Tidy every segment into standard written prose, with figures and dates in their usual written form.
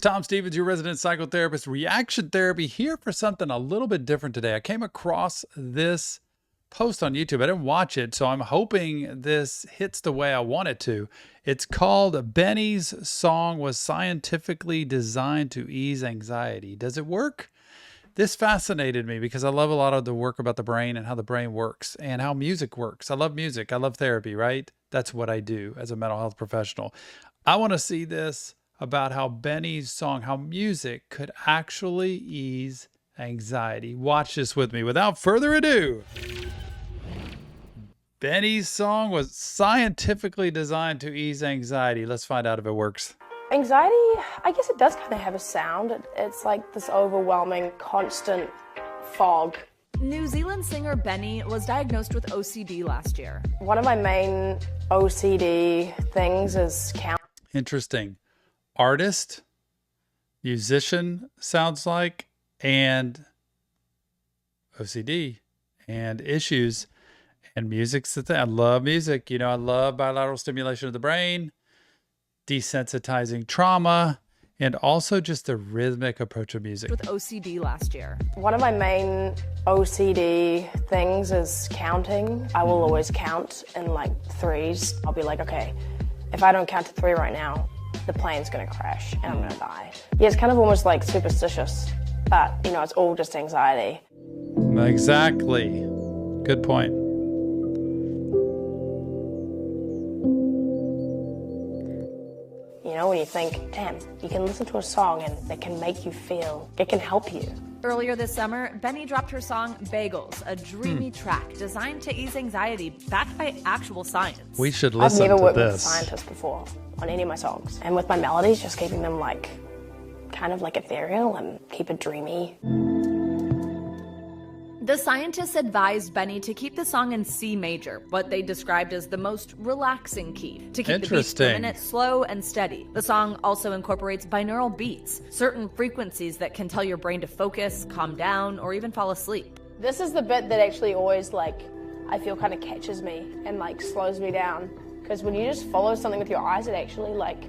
Tom Stevens, your resident psychotherapist. Reaction therapy here for something a little bit different today. I came across this post on YouTube. I didn't watch it, so I'm hoping this hits the way I want it to. It's called Benee's Song Was Scientifically Designed to Ease Anxiety. Does it work? This fascinated me because I love a lot of the work about the brain and how the brain works and how music works. I love music. I love therapy, right? That's what I do as a mental health professional. I want to see this about how Benee's song, how music could actually ease anxiety. Watch this with me. Without further ado, Benee's song was scientifically designed to ease anxiety. Let's find out if it works. Anxiety, I guess it does kind of have a sound. It's like this overwhelming, constant fog. New Zealand singer Benee was diagnosed with OCD last year. One of my main OCD things is count. Interesting. Artist, musician sounds like, and OCD and issues, and music's the thing. I love music. You know, I love bilateral stimulation of the brain, desensitizing trauma, and also just the rhythmic approach of music. With OCD last year. One of my main OCD things is counting. I will always count in like threes. I'll be like, okay, if I don't count to three right now, the plane's gonna crash and I'm gonna die. Yeah, it's kind of almost like superstitious, but you know, it's all just anxiety. Exactly. Good point. You know, when you think, damn, you can listen to a song and it can make you feel, it can help you. Earlier this summer, Benee dropped her song Bagels, a dreamy track designed to ease anxiety, backed by actual science. We should listen to this. I've never worked with a scientist before on any of my songs. And with my melodies, just keeping them like, kind of like ethereal and keep it dreamy. The scientists advised Benee to keep the song in C major, what they described as the most relaxing key, to keep the beats per minute slow and steady. The song also incorporates binaural beats, certain frequencies that can tell your brain to focus, calm down, or even fall asleep. This is the bit that actually always like, I feel kind of catches me and like slows me down. Because when you just follow something with your eyes, it actually like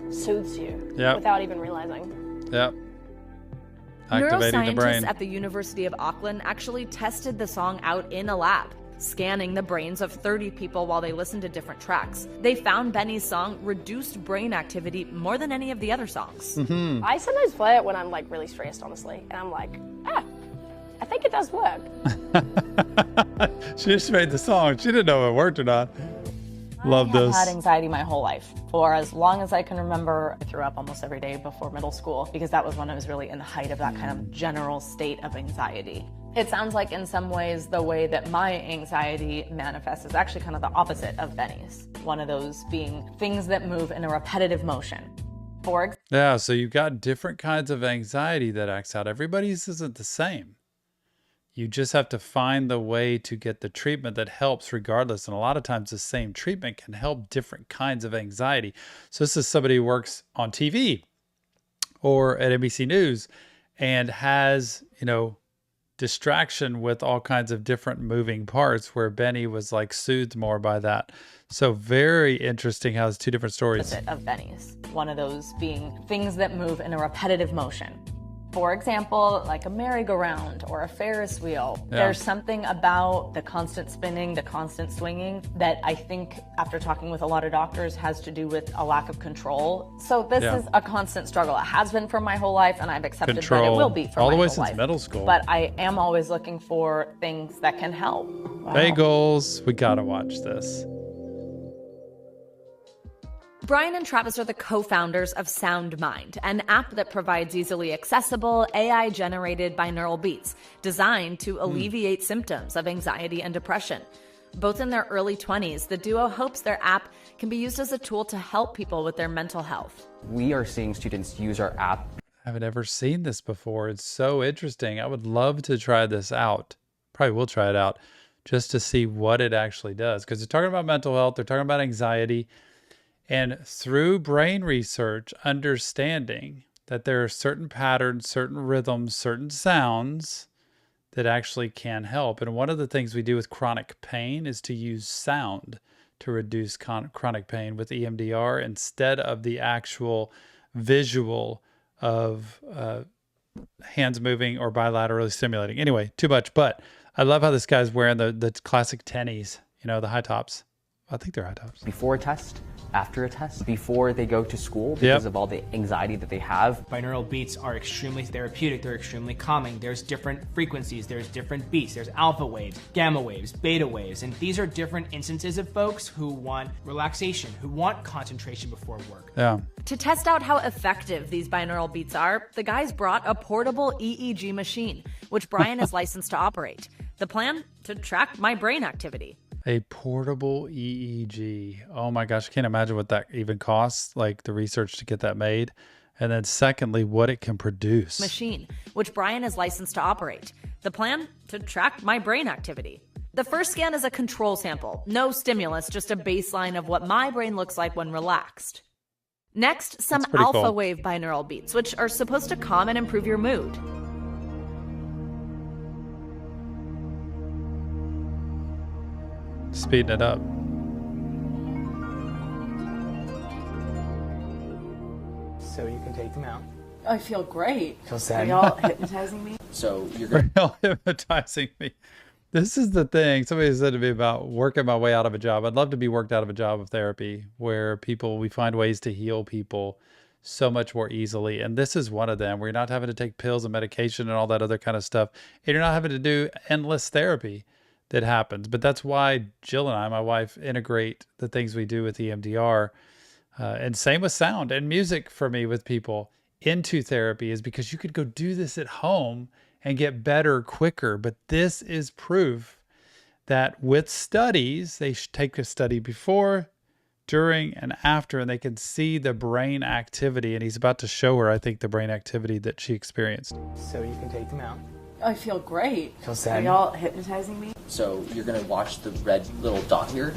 soothes you without even realizing. Yep. Activating the brain. Neuroscientists at the University of Auckland actually tested the song out in a lab, scanning the brains of 30 people while they listened to different tracks. They found Benee's song reduced brain activity more than any of the other songs. Mm-hmm. I sometimes play it when I'm like really stressed, honestly, and I'm like, I think it does work. She just made the song. She didn't know if it worked or not. Love this. I've had anxiety my whole life. For as long as I can remember, I threw up almost every day before middle school because that was when I was really in the height of that kind of general state of anxiety. It sounds like in some ways the way that my anxiety manifests is actually kind of the opposite of Benee's. One of those being things that move in a repetitive motion. Yeah, so you've got different kinds of anxiety that acts out. Everybody's isn't the same. You just have to find the way to get the treatment that helps regardless. And a lot of times the same treatment can help different kinds of anxiety. So this is somebody who works on TV or at NBC News and has, you know, distraction with all kinds of different moving parts, where Benee was like soothed more by that. So very interesting how it's two different stories. Of Benee's. One of those being things that move in a repetitive motion. For example, like a merry-go-round or a Ferris wheel. Yeah. There's something about the constant spinning, the constant swinging that I think, after talking with a lot of doctors, has to do with a lack of control. So this is a constant struggle. It has been for my whole life, and I've accepted that it will be for my whole life. All the way since middle school. But I am always looking for things that can help. Wow. Bagels. We gotta watch this. Brian and Travis are the co-founders of SoundMind, an app that provides easily accessible, AI-generated binaural beats designed to alleviate symptoms of anxiety and depression. Both in their early 20s, the duo hopes their app can be used as a tool to help people with their mental health. We are seeing students use our app. I haven't ever seen this before. It's so interesting. I would love to try this out. Probably will try it out just to see what it actually does. Because they're talking about mental health, they're talking about anxiety. And through brain research, understanding that there are certain patterns, certain rhythms, certain sounds that actually can help. And one of the things we do with chronic pain is to use sound to reduce chronic pain with EMDR instead of the actual visual of hands moving or bilaterally stimulating. Anyway, too much. But I love how this guy's wearing the classic tennies, you know, the high tops. I think they're high tops. Before a test, after a test, before they go to school because of all the anxiety that they have. Binaural beats are extremely therapeutic. They're extremely calming. There's different frequencies. There's different beats. There's alpha waves, gamma waves, beta waves. And these are different instances of folks who want relaxation, who want concentration before work. Yeah. To test out how effective these binaural beats are, the guys brought a portable EEG machine, which Brian is licensed to operate. The plan? To track my brain activity. A portable EEG. Oh my gosh, I can't imagine what that even costs, like the research to get that made. And then secondly, what it can produce. Machine, which Brian is licensed to operate. The plan? To track my brain activity. The first scan is a control sample. No stimulus, just a baseline of what my brain looks like when relaxed. Next, some alpha cool. wave binaural beats, which are supposed to calm and improve your mood. Speeding it up. So you can take them out. I feel great. Feel sad. Y'all hypnotizing me? So you're going Real hypnotizing me. This is the thing. Somebody said to me about working my way out of a job. I'd love to be worked out of a job of therapy where we find ways to heal people so much more easily. And this is one of them where you're not having to take pills and medication and all that other kind of stuff. And you're not having to do endless therapy that happens. But that's why Jill and I, my wife, integrate the things we do with EMDR. And same with sound and music for me with people into therapy, is because you could go do this at home and get better quicker. But this is proof that with studies, they take a study before, during, and after, and they can see the brain activity. And he's about to show her, I think, the brain activity that she experienced. So you can take them out. I feel great. Feel sad. Y'all hypnotizing me? So you're going to watch the red little dot here.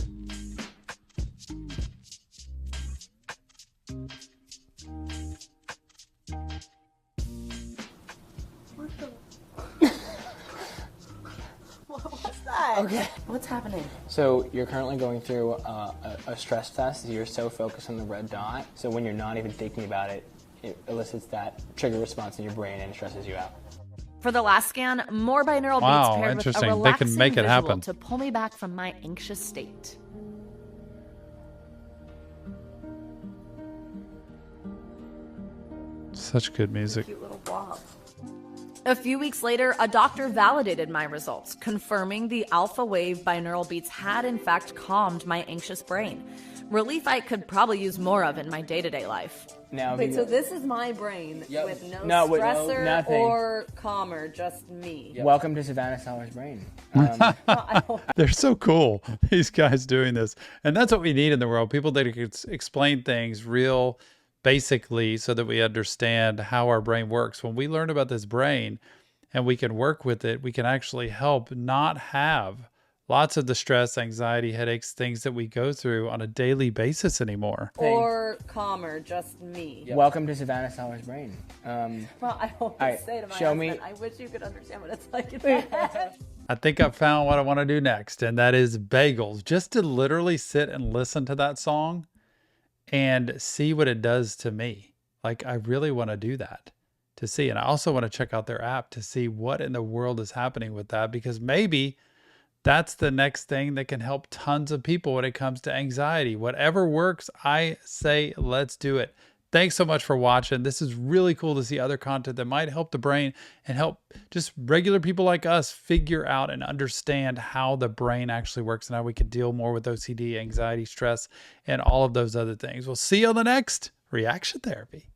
Okay. What's happening? So you're currently going through a stress test. You're so focused on the red dot. So when you're not even thinking about it, it elicits that trigger response in your brain and stresses you out. For the last scan, more binaural Wow, beats paired with a interesting. They can relaxing make it visual happen. to pull me back from my anxious state. Such good music. Cute little blob. A few weeks later, a doctor validated my results, confirming the alpha wave binaural beats had in fact calmed my anxious brain. Relief I could probably use more of in my day-to-day life. Now, Wait, so this is my brain with no No, with no- stressor nothing. or calmer, just me. welcome to Savannah Sauer's brain. They're so cool, these guys doing this. And that's what we need in the world. People that can explain things real basically so that we understand how our brain works. When we learn about this brain and we can work with it, we can actually help not have lots of the stress, anxiety, headaches, things that we go through on a daily basis anymore. Or calmer, just me. Welcome to Savannah Sauer's brain. Well, I always right, say to my show me- husband, I wish you could understand what it's like in my head. I think I found what I want to do next, and that is bagels. Just to literally sit and listen to that song and see what it does to me. Like, I really want to do that to see. And I also want to check out their app to see what in the world is happening with that, because maybe that's the next thing that can help tons of people when it comes to anxiety. Whatever works, I say, let's do it. Thanks so much for watching. This is really cool to see other content that might help the brain and help just regular people like us figure out and understand how the brain actually works and how we can deal more with OCD, anxiety, stress, and all of those other things. We'll see you on the next Reaction Therapy.